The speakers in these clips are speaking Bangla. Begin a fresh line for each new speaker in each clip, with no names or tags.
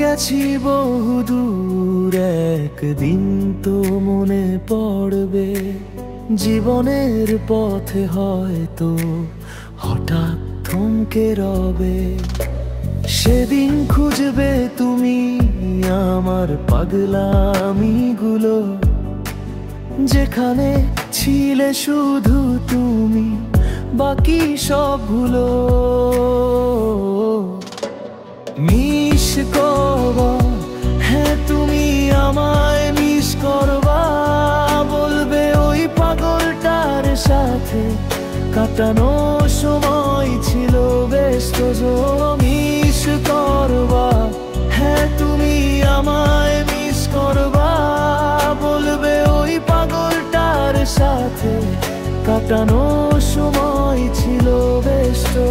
গেছি বহুদূর, একদিন তো মনে পড়বে জীবনের পথে হয়তো হঠাৎ থমকে রবে। সেদিন খুঁজবে তুমি আমার পাগলামিগুলো, যেখানে ছিলে শুধু তুমি, বাকি সব ভুলো। মিস করবা, হ্যাঁ তুমি আমায় মিস করবা, বলবে ওই পাগলটার সাথে কাটানো সময় ছিল বেশ তো। মিস করবা, হ্যাঁ তুমি আমায় মিস করবা, বলবে ওই পাগলটার সাথে কাটানো সময় ছিল বেশ তো।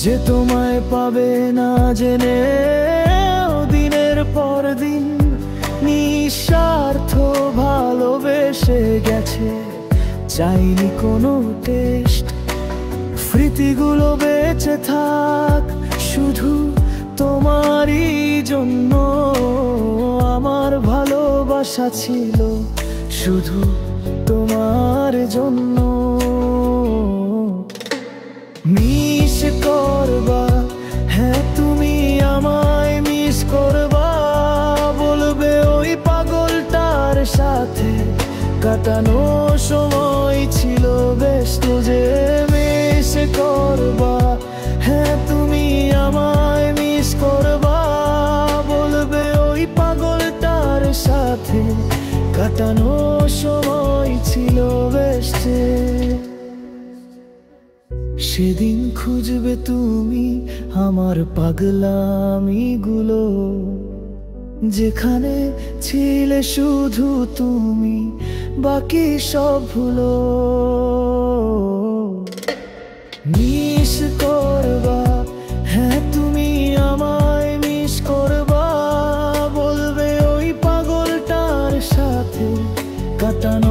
যে তোমায় পাবে না জেনে দিনের পর দিন নিঃস্বার্থ ভালোবেসে গেছে, চাইনি কোনো টেস্ট। স্মৃতিগুলো বেঁচে থাক শুধু তোমারই জন্য, আমার ভালোবাসা ছিল শুধু তোমার জন্য। মিস করবা, হ্যাঁ তুমি আমায় মিস করবা, বলবে ওই পাগলটার সাথে কাটানো সময় ছিল বেশ তো। যে মিস করবা, হ্যাঁ তুমি আমায় মিস করবা, বলবে ওই পাগলটার সাথে কাটানো সময় ছিল বেশ। সেদিন খুঁজবে তুমি আমার পাগলামিগুলো, যেখানে ছিলে শুধু তুমি, বাকি সব ভুলো। মিস করবা, হ্যাঁ তুমি আমায় মিস করবা, বলবে ওই পাগলটার সাথে কাটানো